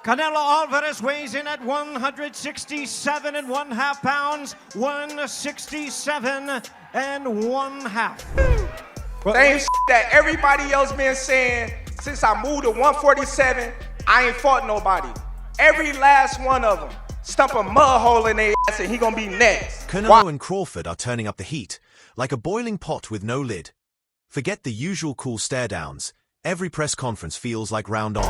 Canelo Alvarez weighs in at 167 1/2 pounds, 167 1/2. Same that everybody else been saying since I moved to 147, I ain't fought nobody. Every last one of them. Stump a mud hole in their ass and he gonna be next. Canelo and Crawford are turning up the heat, like a boiling pot with no lid. Forget the usual cool stare downs. Every press conference feels like round on.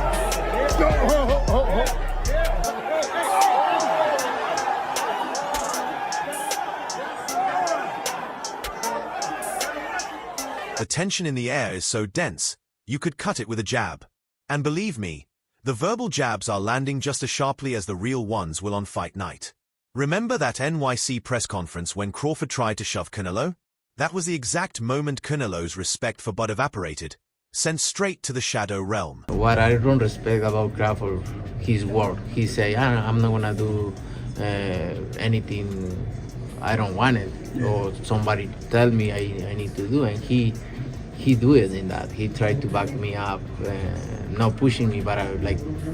The tension in the air is so dense, you could cut it with a jab. And believe me, the verbal jabs are landing just as sharply as the real ones will on fight night. Remember that NYC press conference when Crawford tried to shove Canelo? That was the exact moment Canelo's respect for Bud evaporated, sent straight to the shadow realm. What I don't respect about Crawford, his work. He say, I'm not gonna do anything I don't want it, or somebody tell me I need to do, and he do it in that. He tried to back me up, not pushing me, but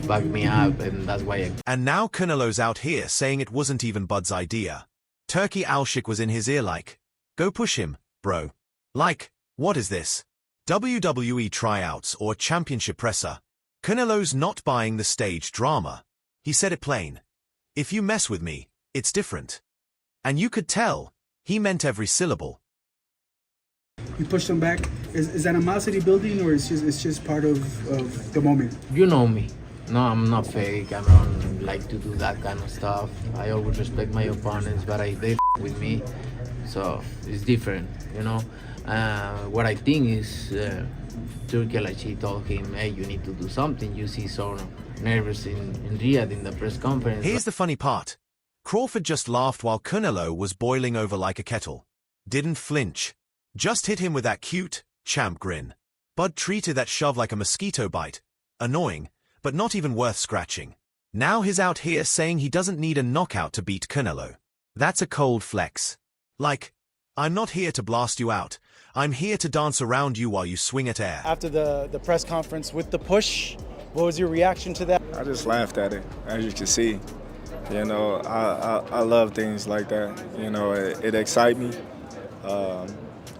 back me up, and that's why And now Canelo's out here saying it wasn't even Bud's idea. Turkey Alshik was in his ear like, go push him, bro. Like, what is this? WWE tryouts or championship presser? Canelo's not buying the stage drama. He said it plain. If you mess with me, it's different. And you could tell, he meant every syllable. You pushed him back. Is animosity building, or it's just part of the moment? You know me. No, I'm not fake. I don't like to do that kind of stuff. I always respect my opponents, but they with me, so it's different, you know. What I think is, Turkey, like she told him, hey, you need to do something. You see so nervous in Riyadh in the press conference. Here's the funny part. Crawford just laughed while Canelo was boiling over like a kettle. Didn't flinch. Just hit him with that cute, champ grin. Bud treated that shove like a mosquito bite. Annoying, but not even worth scratching. Now he's out here saying he doesn't need a knockout to beat Canelo. That's a cold flex. Like, I'm not here to blast you out. I'm here to dance around you while you swing at air. After the press conference with the push, what was your reaction to that? I just laughed at it, as you can see. You know, I love things like that. You know, it excites me.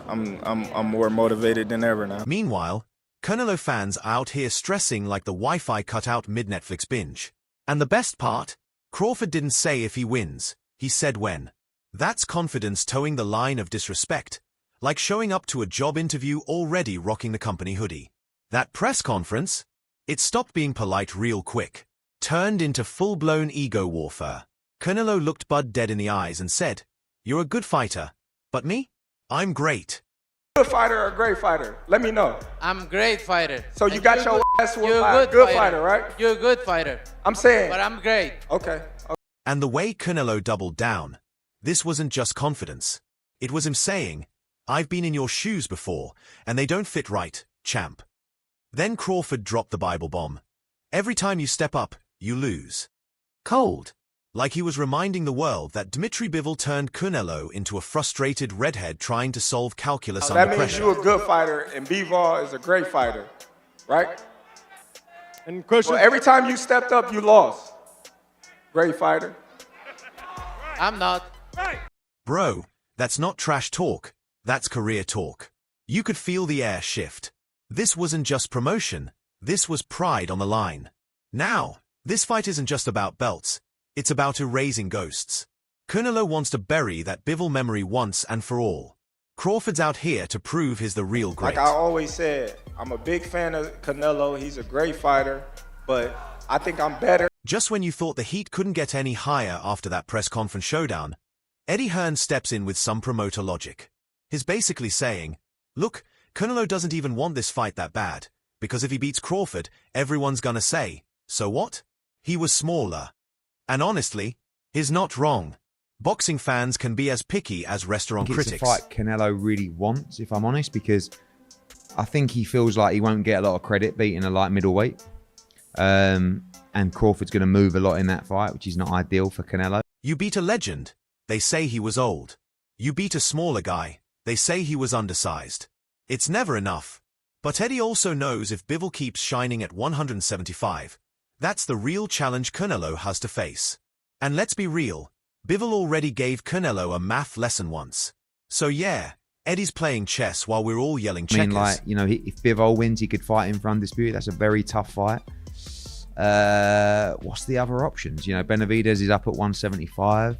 I'm more motivated than ever now. Meanwhile, Canelo fans are out here stressing like the Wi-Fi cut out mid-Netflix binge. And the best part? Crawford didn't say if he wins, he said when. That's confidence towing the line of disrespect, like showing up to a job interview already rocking the company hoodie. That press conference? It stopped being polite real quick. Turned into full-blown ego warfare. Canelo looked Bud dead in the eyes and said, you're a good fighter, but me? I'm great. Good fighter or great fighter? Let me know. I'm a great fighter. So you got your ass whooped You're by a a good fighter, right? You're a good fighter. I'm saying. But I'm great. Okay. And the way Canelo doubled down, this wasn't just confidence. It was him saying, I've been in your shoes before, and they don't fit right, champ. Then Crawford dropped the Bible bomb. Every time you step up, you lose. Cold. Like he was reminding the world that Dmitry Bivol turned Canelo into a frustrated redhead trying to solve calculus under pressure. That means you're a good fighter, and Bivol is a great fighter, right? And question. Well, every time you stepped up, you lost. Great fighter. I'm not. Bro, that's not trash talk, that's career talk. You could feel the air shift. This wasn't just promotion, this was pride on the line. Now, this fight isn't just about belts, it's about erasing ghosts. Canelo wants to bury that Bivol memory once and for all. Crawford's out here to prove he's the real great. Like I always said, I'm a big fan of Canelo, he's a great fighter, but I think I'm better. Just when you thought the heat couldn't get any higher after that press conference showdown, Eddie Hearn steps in with some promoter logic. He's basically saying, look, Canelo doesn't even want this fight that bad, because if he beats Crawford, everyone's gonna say, so what? He was smaller. And honestly, he's not wrong. Boxing fans can be as picky as restaurant critics. It's a fight Canelo really wants, if I'm honest, because I think he feels like he won't get a lot of credit beating a light middleweight. And Crawford's going to move a lot in that fight, which is not ideal for Canelo. You beat a legend, they say he was old. You beat a smaller guy, they say he was undersized. It's never enough. But Eddie also knows if Bivol keeps shining at 175, that's the real challenge Canelo has to face. And let's be real, Bivol already gave Canelo a math lesson once. So yeah, Eddie's playing chess while we're all yelling checkers. I mean, like, you know, if Bivol wins, he could fight him for undisputed. That's a very tough fight. What's the other options? You know, Benavidez is up at 175.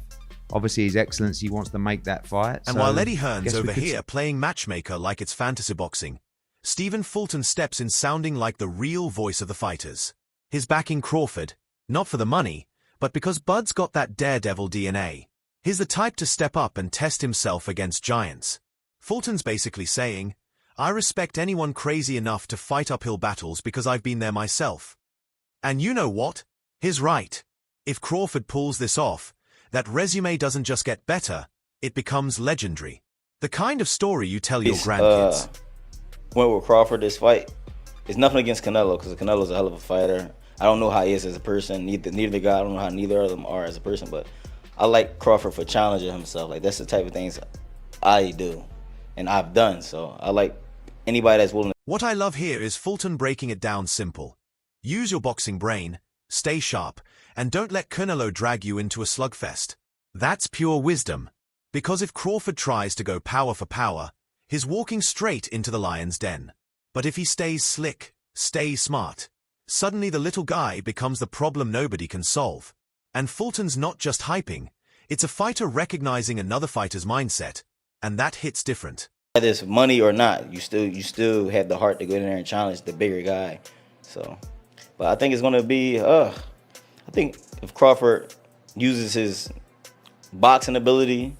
Obviously, His Excellency wants to make that fight. And so while Eddie Hearn's over here playing matchmaker like it's fantasy boxing, Stephen Fulton steps in sounding like the real voice of the fighters. He's backing Crawford, not for the money, but because Bud's got that daredevil DNA. He's the type to step up and test himself against giants. Fulton's basically saying, I respect anyone crazy enough to fight uphill battles because I've been there myself. And you know what? He's right. If Crawford pulls this off, that resume doesn't just get better, it becomes legendary. The kind of story you tell your grandkids. Went with Crawford this fight. It's nothing against Canelo, because Canelo's a hell of a fighter. I don't know how he is as a person. Neither the guy, I don't know how neither of them are as a person, but I like Crawford for challenging himself. Like, that's the type of things I do and I've done. So I like anybody that's willing to. What I love here is Fulton breaking it down simple. Use your boxing brain, stay sharp, and don't let Canelo drag you into a slugfest. That's pure wisdom. Because if Crawford tries to go power for power, he's walking straight into the lion's den. But if he stays slick, stays smart, suddenly the little guy becomes the problem nobody can solve. And Fulton's not just hyping, it's a fighter recognizing another fighter's mindset, and that hits different. Whether it's money or not, you still have the heart to go in there and challenge the bigger guy. So, but I think it's going to be, I think if Crawford uses his boxing ability,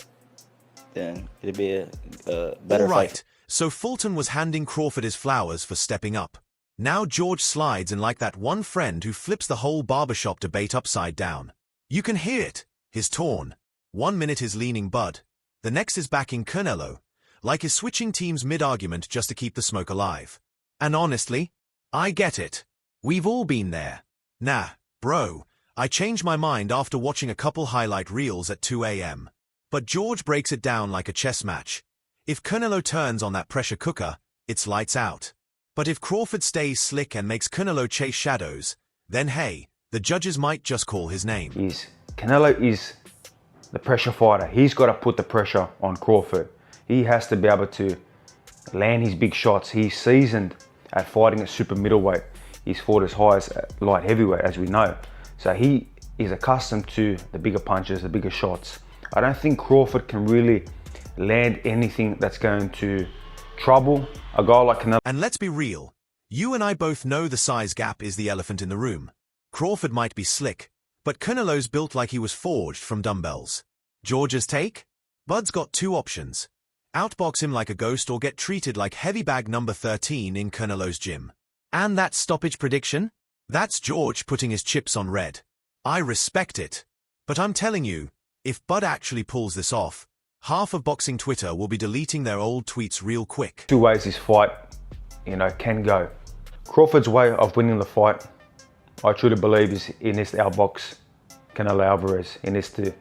then it'll be a better fight. fight. So Fulton was handing Crawford his flowers for stepping up. Now George slides in like that one friend who flips the whole barbershop debate upside down. You can hear it. He's torn. 1 minute he's leaning Bud. The next is backing Canelo. Like he's switching teams mid-argument just to keep the smoke alive. And honestly, I get it. We've all been there. Nah, bro, I changed my mind after watching a couple highlight reels at 2 a.m. But George breaks it down like a chess match. If Canelo turns on that pressure cooker, it's lights out. But if Crawford stays slick and makes Canelo chase shadows, then hey, the judges might just call his name. Canelo is the pressure fighter. He's got to put the pressure on Crawford. He has to be able to land his big shots. He's seasoned at fighting at super middleweight. He's fought as high as light heavyweight, as we know. So he is accustomed to the bigger punches, the bigger shots. I don't think Crawford can really land anything that's going to trouble a guy like Canelo. And let's be real. You and I both know the size gap is the elephant in the room. Crawford might be slick, but Canelo's built like he was forged from dumbbells. George's take? Bud's got two options. Outbox him like a ghost or get treated like heavy bag number 13 in Canelo's gym. And that stoppage prediction? That's George putting his chips on red. I respect it. But I'm telling you, if Bud actually pulls this off, half of boxing Twitter will be deleting their old tweets real quick. Two ways this fight, can go. Crawford's way of winning the fight, I truly believe, is he needs to outbox Canelo Alvarez. He needs to,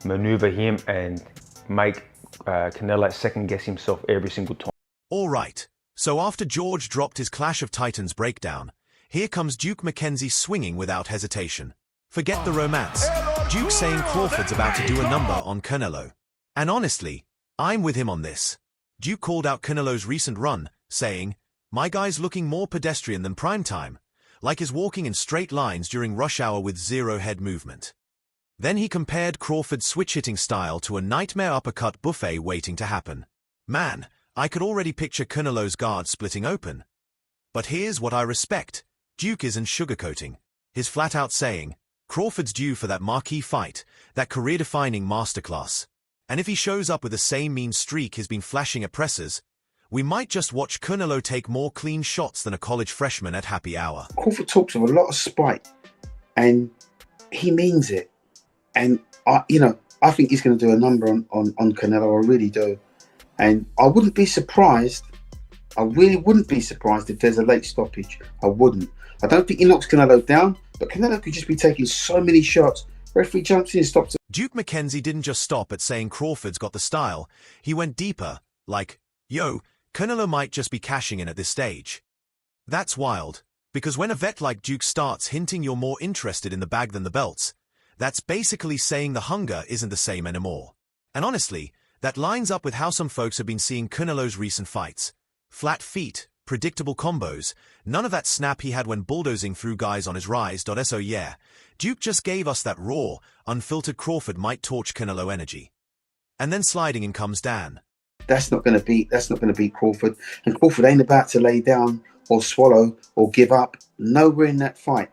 maneuver him and make Canelo second guess himself every single time. All right. So after George dropped his Clash of Titans breakdown, here comes Duke McKenzie swinging without hesitation. Forget the romance. Duke saying Crawford's about to do a number on Canelo. And honestly, I'm with him on this. Duke called out Canelo's recent run, saying, my guy's looking more pedestrian than primetime, like he's walking in straight lines during rush hour with zero head movement. Then he compared Crawford's switch-hitting style to a nightmare uppercut buffet waiting to happen. Man, I could already picture Canelo's guard splitting open. But here's what I respect. Duke isn't sugarcoating. He's flat out saying, Crawford's due for that marquee fight, that career-defining masterclass. And if he shows up with the same mean streak he's been flashing at pressers, we might just watch Canelo take more clean shots than a college freshman at happy hour. Crawford talks with a lot of spite, and he means it. And I think he's going to do a number on Canelo. I really do. And I wouldn't be surprised. I really wouldn't be surprised if there's a late stoppage. I wouldn't. I don't think he knocks Canelo down, but Canelo could just be taking so many shots. Referee jumps in and stops it. Duke McKenzie didn't just stop at saying Crawford's got the style. He went deeper, like, yo, Canelo might just be cashing in at this stage. That's wild, because when a vet like Duke starts hinting you're more interested in the bag than the belts, that's basically saying the hunger isn't the same anymore. And honestly, that lines up with how some folks have been seeing Canelo's recent fights. Flat feet, predictable combos, none of that snap he had when bulldozing through guys on his rise. So yeah, Duke just gave us that raw, unfiltered Crawford might torch Canelo energy. And then sliding in comes Dan. That's not going to beat Crawford. And Crawford ain't about to lay down or swallow or give up. Nowhere in that fight.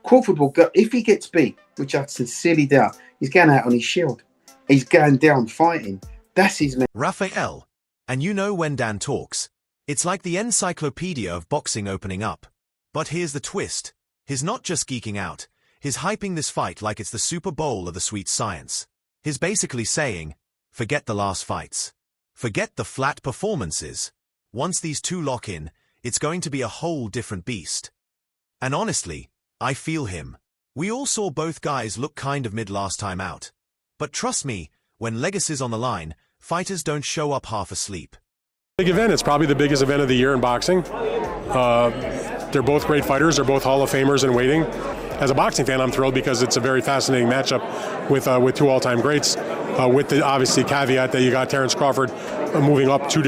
Crawford will go, if he gets beat, which I sincerely doubt, he's going out on his shield. He's going down fighting. That's his man. Raphael. And you know when Dan talks, it's like the encyclopedia of boxing opening up. But here's the twist. He's not just geeking out. He's hyping this fight like it's the Super Bowl of the sweet science. He's basically saying, forget the last fights. Forget the flat performances. Once these two lock in, it's going to be a whole different beast. And honestly, I feel him. We all saw both guys look kind of mid last time out. But trust me, when legacy's on the line, fighters don't show up half asleep. Big event. It's probably the biggest event of the year in boxing. They're both great fighters. They're both Hall of Famers in waiting. As a boxing fan, I'm thrilled because it's a very fascinating matchup with two all-time greats. With the obviously caveat that you got Terence Crawford moving up two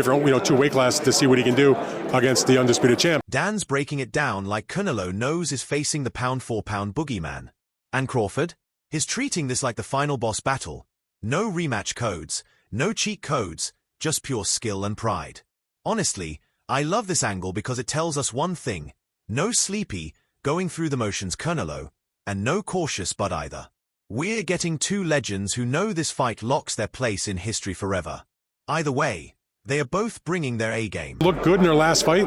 weight classes to see what he can do against the undisputed champ. Dan's breaking it down like Canelo knows is facing the pound-for-pound boogeyman. And Crawford? He's treating this like the final boss battle. No rematch codes, no cheat codes, just pure skill and pride. Honestly, I love this angle because it tells us one thing. No sleepy, going through the motions Canelo, and no cautious but either. We're getting two legends who know this fight locks their place in history forever. Either way, they are both bringing their A-game. Looked good in their last fight,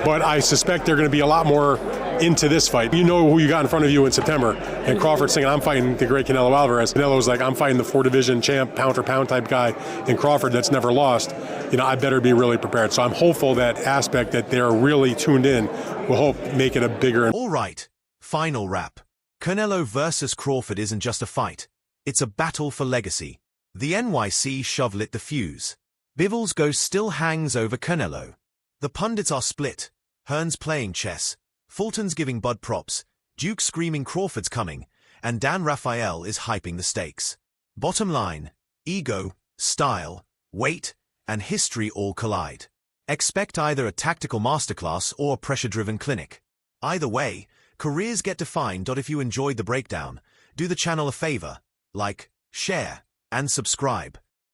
but I suspect they're going to be a lot more into this fight. You know who you got in front of you in September, and Crawford's saying, I'm fighting the great Canelo Alvarez. Canelo's like, I'm fighting the 4-division champ, pound-for-pound type guy, and Crawford that's never lost. I better be really prepared. So I'm hopeful that aspect that they're really tuned in will help make it a bigger... All right, final wrap. Canelo versus Crawford isn't just a fight. It's a battle for legacy. The NYC shove lit the fuse. Bivol's ghost still hangs over Canelo. The pundits are split. Hearn's playing chess. Fulton's giving Bud props. Duke screaming Crawford's coming. And Dan Raphael is hyping the stakes. Bottom line, ego, style, weight, and history all collide. Expect either a tactical masterclass or a pressure-driven clinic. Either way, careers get defined. If you enjoyed the breakdown, do the channel a favor, like, share, and subscribe.